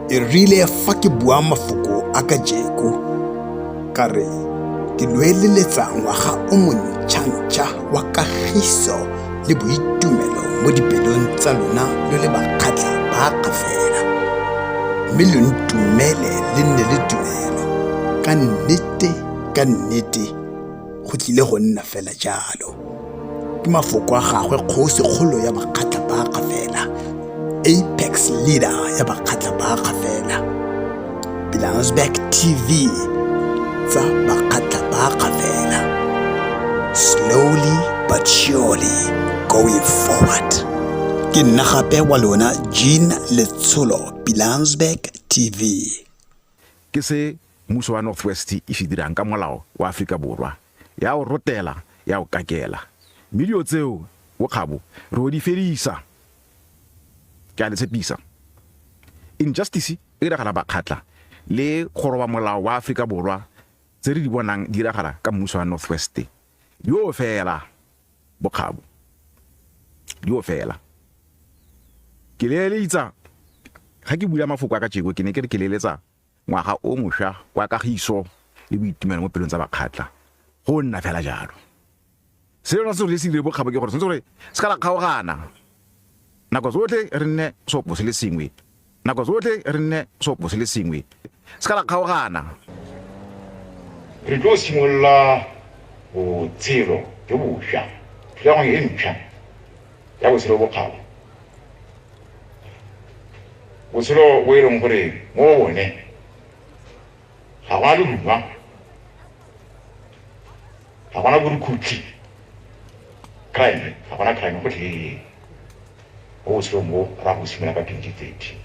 e rile fa ke bua mafoko a ka jeko ka re ke lweleletsa ngwaga o montšhantšha wa kagiso le boitumelo mo dipelong tsa lona lo le bakgatla ba ka fela mme lo ntumele le nne le tumelo ka nnete go tlile go nna fela jalo ke mafoko a gagwe kgolo ya bakgatla ba ka fela apex leader ya bakgatla ba ka fela Bilansberg TV tsa bakgatla ba ka fela slowly but surely going forward ke nna gape wa lona Jean Letsholo Bilansberg TV ke se mmuso wa Northwest e fidirang ka molao wa Afrika Borwa ya o rotela ya o kakela milio tseo o kgabo re o di fedisa ke a le tshepisa injustice e diragala bakgatla le goroba molao wa Afrika Borwa tse re di bonang di diragala ka mmuso wa Northwest yo fela bokgabo yo fela ke leletsa ga ke bula mafoko a ka tshego ke ne ke re ke leletsa ngwaga o mošwa wa kagiso le boitumelo mo pelong tsa bakgatla go nna fela jalo se rona se re se dire bokgabo ke gore se re se ka la kgaogana nako zotlhe re nne sopo se le sengwe nako zotlhe re nne sopo se le sengwe se ka la kgaogana re tlo simolola botshelo jo bošwa thulaganyo e ntšha ya botshelo bokgabo botshelo bo e leng gore mo bone ga gona lehuma ga gona borukhutlhi crime ga gona crime gotlhelele mo botshelong bo ra go simolola ka 2030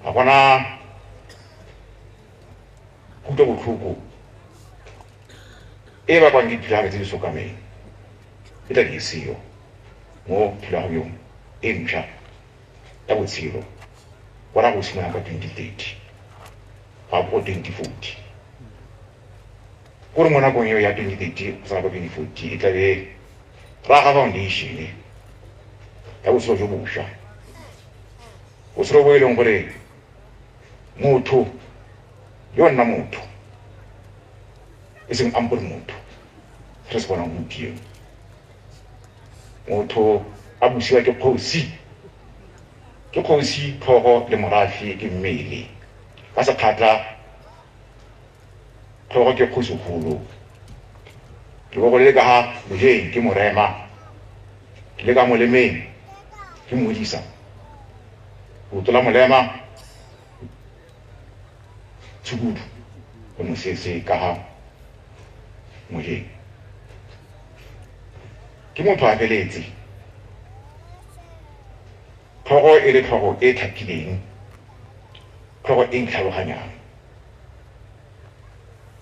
ga gona kutlwa botlhoko e bakwang ke dithulaganyo tse di sokameng e tla di seo mo thulaganyong e ntšha ya botshelo go ra go simolola ka 2030 ga go 2040 gore mo nakong eo ya 2030 go tsena ka 2040 e tla be raga foundation ya botshelo jo bošwa botshelo bo e leng gore motho yo nna motho e seng ampore motho re se bonang gompieno motho a busiwa ke kgosi tlhogo le morafe ke mmele ka sekgatla tlhogo ke kgosigolo leboko le le ka ga mojeng ke morema le ka molemeng ke modisa go tola molema tshukudu le mosese ka ga mojeng ke motho a feletse tlhogo e le tlhogo e tlhakileng tlhogo e ntlhaloganyang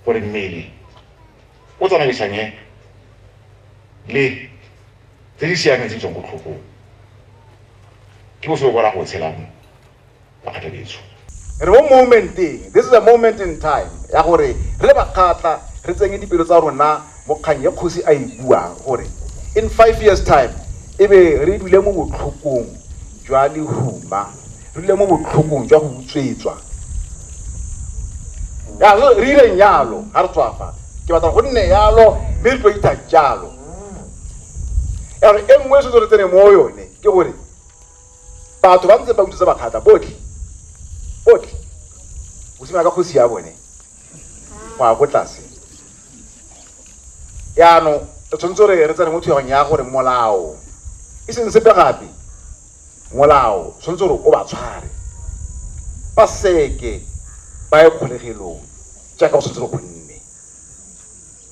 gore mmele o tsamaisanye le tse di siameng tse di tswang ko tlhogong ke botshelo bo ra go tshelang bakgatla betso this is a moment in time ya gore re le bakgatla re tsenye dipelo tsa rona mo kgang ya kgosi a e buang gore in 5 years time ebe re dule mo botlhokong jwa lehuma re dule mo botlhokong jwa go utswetswa ya re ile nyalo ha re tswafa ke batla go nne yalo mme re tlo ita jalo ya re engwe se re tsene mo yone ke gore batho ba ntse ba utswetsa bakgatla botlhe o sima ka kgosi ya bone wa go tlase yaano o tshwanetse re tsene mo thulaganyong ya gore molao e seng sepe gape molao tshwanetse gore o ba tshware ba seke ba e kgolegelong jaaka o tshwanetse go nne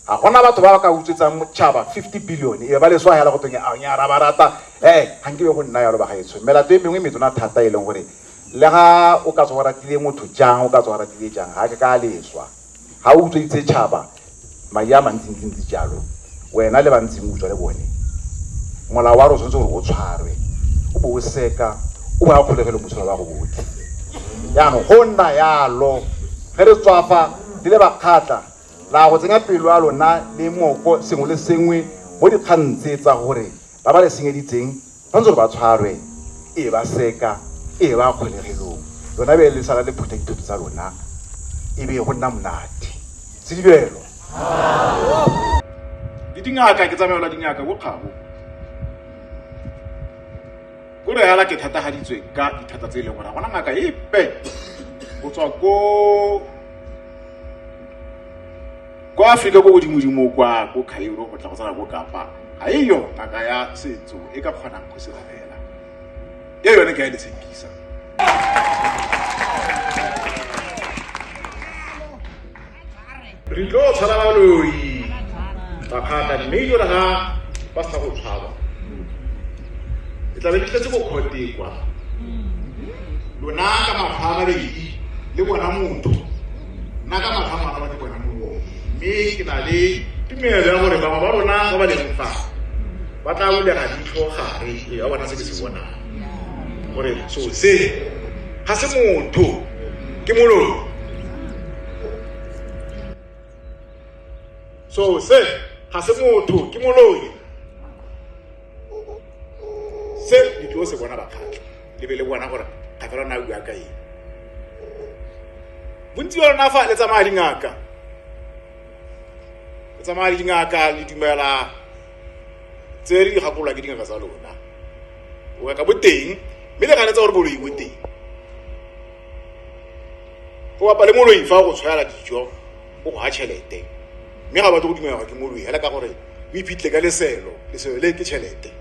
ga gona batho ba ba ka utswetsang motšhaba 50 billion e ba le swa hela go tonya a nya ba rata ga nke be go nna yalo ba gaetsho melato e mengwe metsona thata e leng gore le ga o ka tswa ratile motho jang o ka tswa ratile jang ga ke ka leswa ga o utsweditse tšhaba mai a mantsintsi jalo wena le bantsi mo utswa le bone molao wa re o tshwanetse gore o tshwarwe o bo o seka o ba kgolegele botshelo ba go botlhe yaanong go nna yalo ge re tswafa di le bakgatla la go tsenya pelo ya lona le moko sengwe le sengwe mo dikgang tse tsa gore ba ba le senyeditseng ba ntse gore ba tshwarwe e ba seka e ba kgolegelong lona be le sala le phutha dithoto tsa lona e be go nna monate Sedibelo dingaka ke tsamaela dingaka go kgabo go re hala ke thatahaditswe ka dithata tse ile gona gona ngaka epe go tswa ko Afrika go godimo kwa go Cairo go tla go tsana go Kapa ha eyo ngaka ya setso e ka kgonang go se rabela e yone ke a ditshekisa re tlo tsala baloi ba khata mme yo ha ba sa go tshaba e tla be tletse go khote kwa lona ka maphama le bona motho nna ka maphama ba bona motho mme ke na le tumelo ya gore ba rona ba le mfa ba tla bule ga ditlhogare ya bona se ke se bona gore so se ga se motho ke moloi so se ga se motho ke moloi se di tlo se bona ba khatla le be le bona gore ga fela na bua ka eng bontsi ba rona fa le tsamaya dingaka le dumela tse re di gakolwa ke dingaka tsa lona o ka boteng mme le ganetsa gore boloi bo teng go bapa le moloi fa go tshwara dijo o go ha tšhelete mme ga batho go dumela ke moloi hela ka gore o iphitlhe ka leselo le ke tšhelete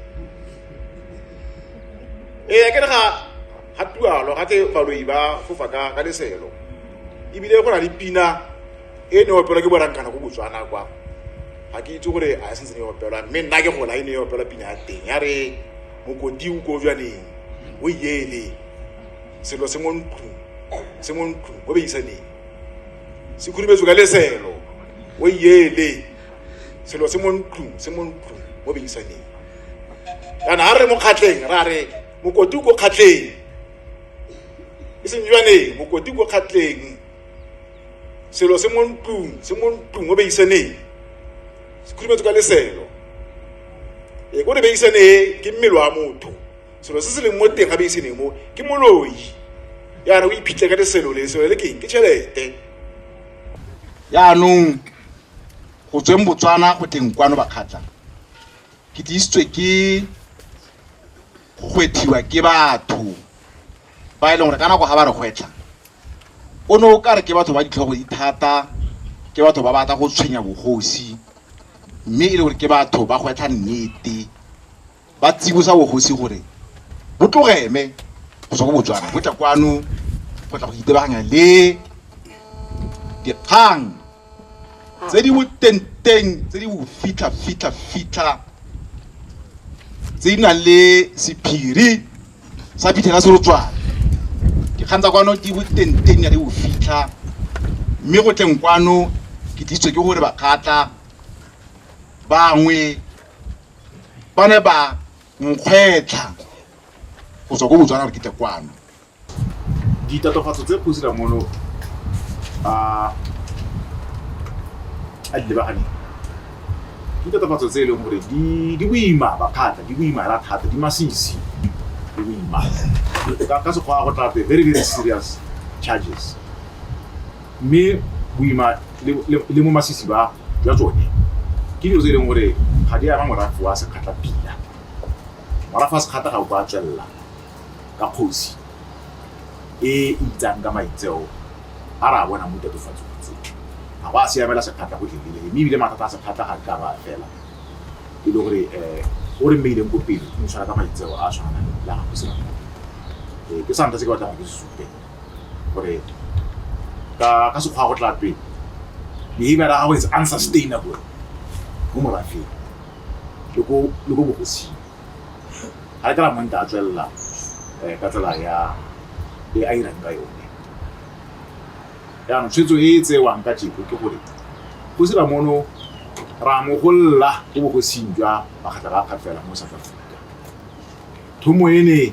ke re ga tualo ga ke baloi ba fofa ka leselo ebile go na le pina e ne opelwa ke borankana go Botswana kwa ga ke itse gore a sentse ne opelwa mme nna ke gola e ne opelwa pina ya teng ya re mokoti o ko jwaneng o yele selo se mo ntlong o be isaneng se khurumetswe ka leselo o yele selo se mo ntlong o be isaneng kana ha re mo khatleng ra re mokoti o ko khatleng e seng jwaneng mokoti o ko khatleng selo se mo ntlong o be isaneng se khurumetswe ka leselo go re be isane ke mmelo wa motho selo se se leng mo teng ga be isane mo ke moloi ya re o iphitle ka leselo le ke tšhelete yaanong go tsweng Botswana go teng kwano ba khatla ke disitswe ke gwethiwa ke batho ba ile gore kana go ga ba re gwetla o no ka re ke batho ba ditlhogo ithata ke batho ba batla go tshwenya bogosi mme ile gore ke batho ba gwetla nnete ba tsibusa bogosi gore bo tlogeme go tswa go Botswana go tla kwano go tla go itebaganya le dikgang tse di botenteng tse di bo fitlha tse di nang le sephiri sa phithela serotswana dikgang tsa kwano di botenteng ya di bo fitlha mme go tleng kwano ke ditswe ke gore ba khatla bangwe ba ne ba nkgwetla go tswa go Botswana gore ke tle kwano ditatofatso tse go sila mono a lebagane ditatofatso tse e leng gore di boima ba khatla di boima la thata di masisi di boima ka se go tla very serious charges mme boima le mo masisi ba jwa tsone ke dilo tse e leng gore ga di ama morafe wa sekgatla pila morafe wa sekgatla ga o ba tswelela ka kgosi e itsang ka maitseo a ra bona mo tatofatso tse ga ba siamela sekgatla go tlile mme ebile mathata a sekgatla ga ka ba fela e le gore o re mmeileng ko pele mo tshwana ka maitseo a tshwana la go se ke santa se ke batlang go se supe gore ka se go tla pele behavior ya gago is unsustainable mo morafeng le go bogosi ga ke ra monta a tswelela ka tsela ya e a irang ka yone yaanong tshwetso e tsewang ka jeko ke gore go sela mono ra mo golla go bogosing jwa bakgatla ba kgafela mo South Africa thomo ene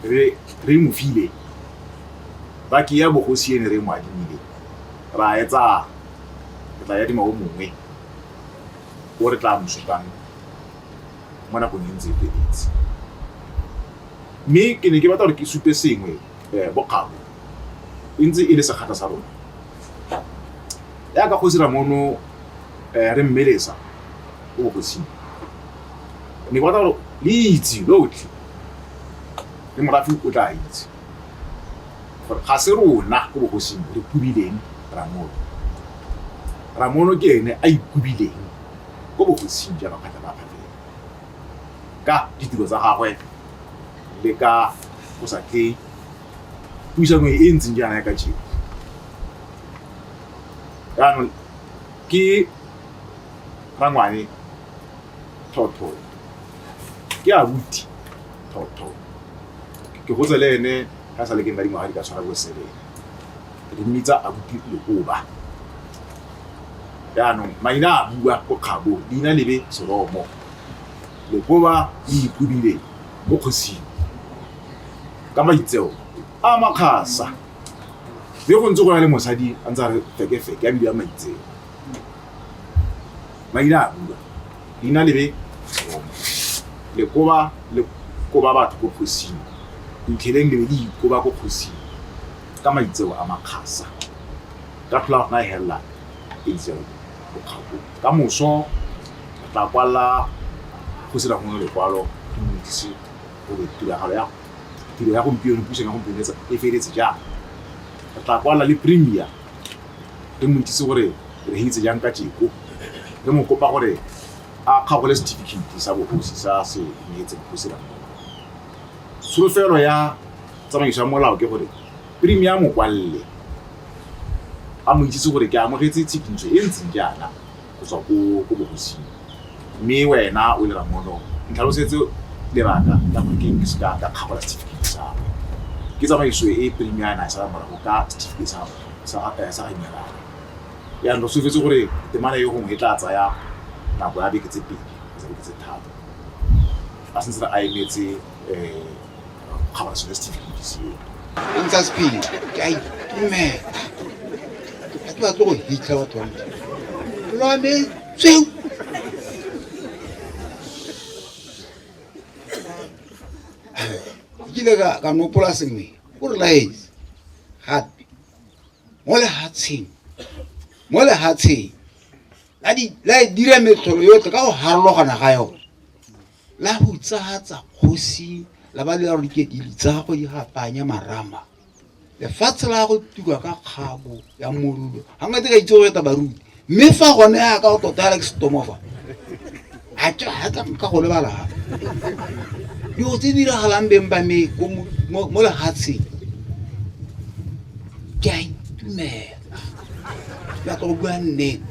re mo file ba ke ya bogosi ene re mo adimile ra etsa tla ya di mo mongwe o re tla mo supang mo nakong e ntse e feditse mme ke ne ke batla gore ke supe sengwe bokgabo e ntse e le segata sa rona ya ka go sira mono re mmelesa o go sina ne batla gore le itse lotlhe le morafi o tla itse gore ga se rona go go sina re kubileng Ramono ke ene a ikubileng go bo go sina ba kgata ba phatleng ka ditiro tsa gagwe le ka go sa tle puisano e ntseng jaana ka tšeo jaanong ke rangwane Thotho ke abuti Thotho ke gotse le ene ga sa le ke nna dingwaga di ka tshwara bo 7 re mmitsa abuti Lekoba jaanong maina a bua go kgabo leina lebe Seromo Lekoba le ikobile mo kgosing ka maitseo a makgasa le go ntse go na le mosadi a ntse a re feke a bile a maitseo maina a bua leina lebe Seromo Lekoba batho go kgosing ntlheleng lebe le ikoba go kgosing ka maitseo a makgasa ka tla na hela itse go kgabo ka moso tla kwala go sela go le kwalo ntse go le tiragalo ya gompieno puso ya gompieno e feletse ja tla kwala le premier le montise gore re hitse jang ka tiko le mo kopa gore a kgagole certificate sa bogosi sa se netse go sela solofelo ya tsamaiso ya molao ke gore premier mo kwalle a mo itse gore ke amogetse tshikintso e ntseng jaana go tswa go bogosing mme wena o le Ramono ntlhalosetse lebaka la gore ke eng se ka kgagola certificate sa ke tsamaiso e premier na sa morago ka certificate sa ga nyala ya ndo sofetse gore temana yo go e tla tsaya nako ya beke tse pedi tse tharo a sentse a emetse kgagola certificate se ntsa spili ke a itumela ke batlo go hitla batho ba lo me tseu ke ka no polaseng me o re laetse gape mo le hatseng la dira metlholo yotlhe ka go harologana ga yone la go tsahatsa kgosi la ba le ya dikedi tsa go di gapanya marama lefatshe la go tuka ka kgabo ya morulo hanga tse ka itse go eta baruti mme fa gone ya ka go tota Alex Tomofa a tsa ka go lebala yo tse dira galang beng ba me mo le hatseng ke a itumela ya go bua nnete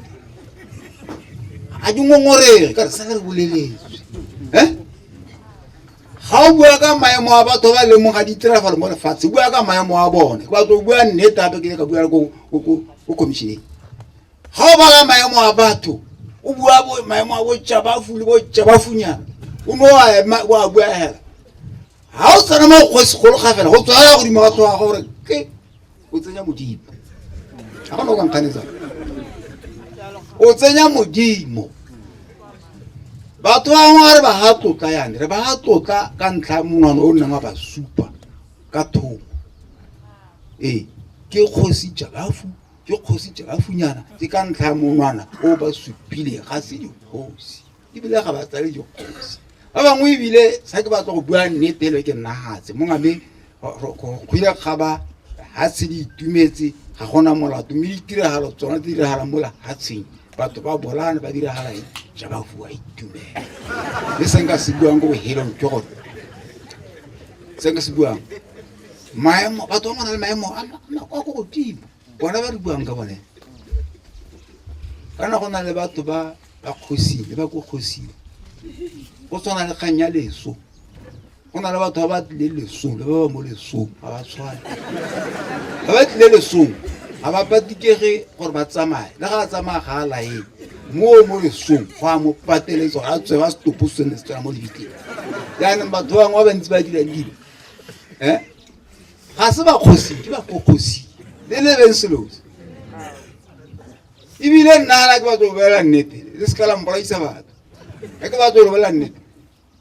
a di ngongorege ka re sa re boleletswe ga o bua ka maemo a batho ba lemoga ditiragalo mo lefatshe bua ka maemo a bone ke batlo bua nnete gape ke ka bua go commissioneng ga o ba ka maemo a batho o bua maemo a botšabafu le botšabafunyana o no wa bua hela ga o tsena mo kgosi go loga fela go tswala godimo ga tloga gore ke o tsenya modimo ga gona o kankganetsa o tsenya modimo batho ba ngwe re ba ha tlotla yane re ba ha tlotla ka ntlha monwana o nnang wa ba supa ka thomo ke kgosi jalafunyana ke ka ntlha monwana o ba supile ga se dikgosi ebile ga ba tsale dikgosi ba bangwe ebile sa ke batla go bua nnete le ke nna hatse mo ngabe go ile ga ba ha se di itumetse ga gona molato mme ditiragalo tsona di diragala mo la hatseng batho ba bolana ba diragala jaba bua itumela le senga se buang go helong ke gore senga se buang maemo batho ba na le maemo a go godimo bona ba re buang ka bone kana go na le batho ba kgosi le ba go kgosi go tsona le kganya leso go na le batho ba le leso le ba mo leso ba tshwana ba tle leso ga ba patikege gore ba tsamaye le ga tsamaya ga lae mo lesong go a mo pateletso a tswe ba stopo sene se tsena mo dibiteng jaanong batho bangwe ba bantsi ba dirang dilo ga se ba kgosi ke ba kgosi le lebeng selosi ebile nnala ke batho go boela nnete le se ka la mpolaisa batho ke batho go boela nnete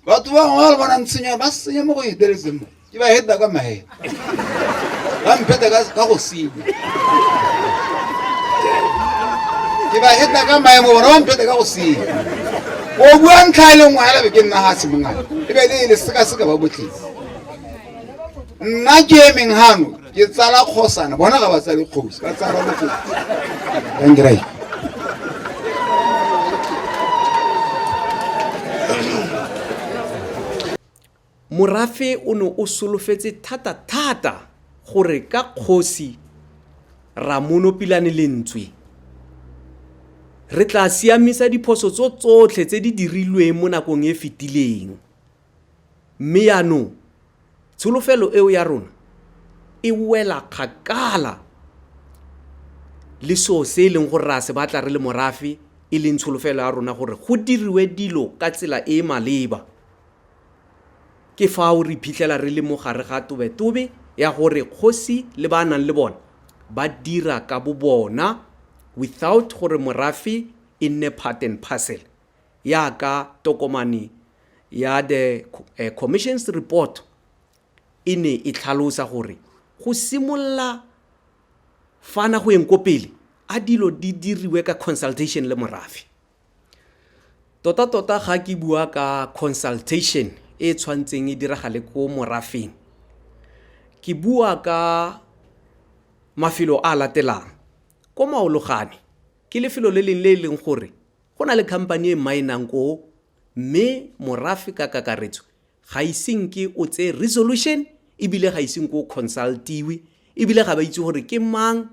batho bangwe ba le bona ntshenya ba senya mo go eteletseng mo ke ke ba heta ka mahe ba mpeta ka go senya ke ba heta ka mahe mo bona ba mpeta ka go senya o bua ntlha le ngwa la be ke nna ha se mongana e be le seka ba botlhisi nna ke emeng hano ke tsala khosana bona ga ba tsale khosi ba tsara botlhisi ngrai morafe o ne o solofetse thata gore ka kgosi Ramono Pilane Lentswe re tla siamisa diphoso tsotlhe tse di dirilweng mo nakong e fetileng mme yaanong tsholofelo eo ya rona e wela kgakala le so se e leng gore ra se batla re le morafe e leng tsholofelo ya rona gore go diriwe dilo ka tsela e maleba ke fao re iphitlhela re le mo gare ga tobetobe ya gore kgosi le ba nang le bona ba dira ka bobona without gore morafe e nne part and parcel ya ka tokomane ya the commission's report e ne e tlhalosa gore go simolla fana go eng ko pele a dilo di diriwe ka consultation le morafe tota ga ke bua ka consultation e tshwantseng e diragale ko morafeng ke bua ka mafelo a latelang ko maologane ke lefelo le leng gore go na le company e mainang ko mme morafe ka kakaretso ga iseng ke o tse resolution ebile ga iseng ko consultiwe ebile ga ba itse gore ke mang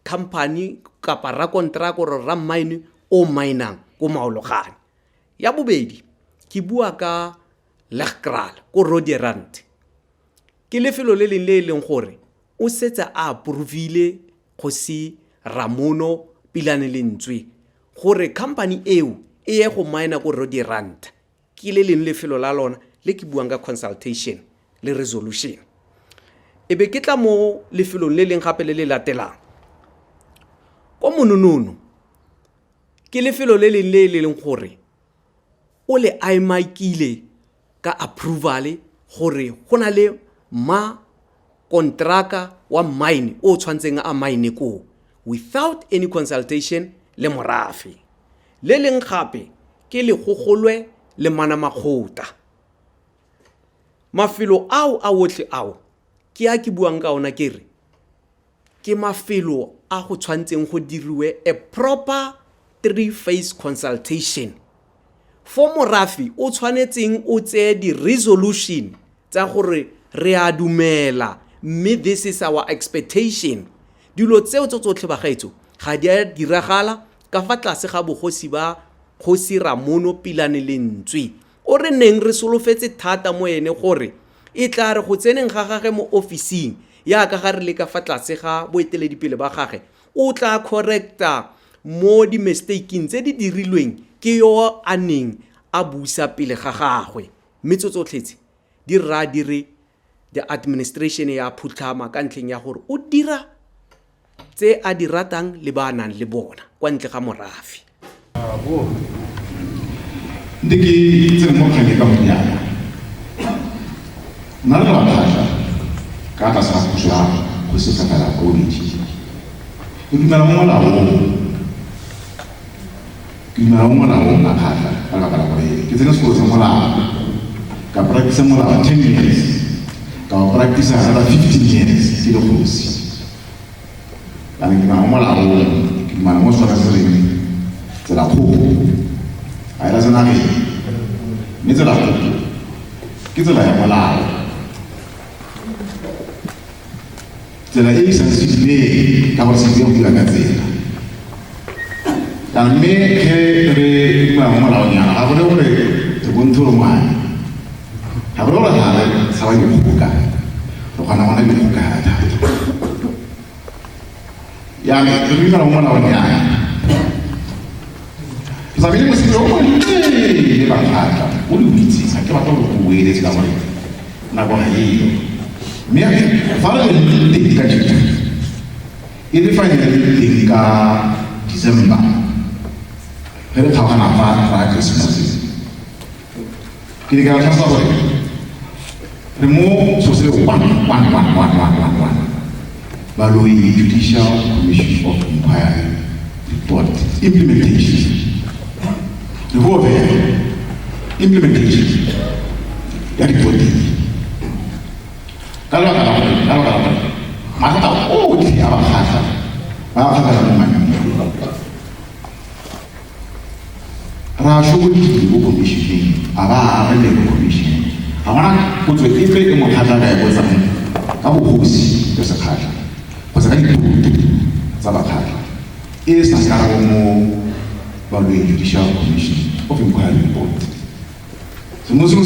company kapa ra contract gore ra mine o mainang ko maologane ya bobedi ke bua ka Legkral ko Roodeerand ke lefelo le leng gore o setsa a approvile kgosi Ramono Pilane Lentswe gore company eo e ye go mine ko Roodeerand ke lefelo la lona le ke buang ka consultation le resolution e be ke tla mo lefelong le gape le latelang ko Mononono ke lefelo le leng gore o le aimakile ka approval gore go na le ma kontraka wa mine o tshwantseng a mine ko without any consultation le morafe le leng gape ke le gogolwe le mana makgota mafelo ao a wotlhe ao ke a ke buang ka ona ke mafelo a go tshwantseng go diriwe a proper 3-phase consultation for morafi o tshwanetseng o tseye di resolution tsa gore re a dumela mme this is our expectation dilo tseo tsotlhe ba gaetso ga di a diragala ka fa tlase ga bogosi ba kgosi Ramono Pilane Lentswe o re neng re solofetse thata mo ene gore e tla re go tseneng ga gage mo officing ya ka ga re le ka fa tlase ga boeteledipele ba gage o tla correcta mo di mistakeng tse di dirilweng ke yo a neng a busa pele ga gagwe metsotletse di ra dire the administration ya phutlhama ka ntleng ya gore o dira tse a di ratang le ba nang le bona kwa ntle ga morafi ndiki tsene mo kganye ka monyana nna re la phahla ka ka sa puso go se sakala ko ditsi o dumela mo molaong ke na mo na mo na phahla ka ka la gore ke tsene sekolo sa molao ka practice molao 10 years ka practice another 15 years ke le kgosi ana ke na mo molao ke na mo swara sere tsela go a ira tsena ke ni tsela go ke tsela ya molao tsela e sa sitile ka go se go dira ka tsela dan me ke re ma molao nya ga gore gore te bontoro mane ga gore gore ha sa ba go buka go kana bona le buka ta ya me re ma molao nya sa bile mo se yo le ba thata o le bitse sa ke ba to go wele tsa gore na go ha yi me fa le le ka tshita e le fa le ka December re tla ga na fa Christmas ke di ka tsa gore re mo so se one Baloyi Judicial Commission of Inquiry report implementation. The whole implementation. That report. Kalau maka tahu oh dia apa kata Rasuli commission aba le commission amana kutwe ife mo khatla ka go tsa ka bohosi ke se khatla go tsa ka diputu tsa ba khatla e sa ka mo Baloyi Judicial Commission of Inquiry report. So mo se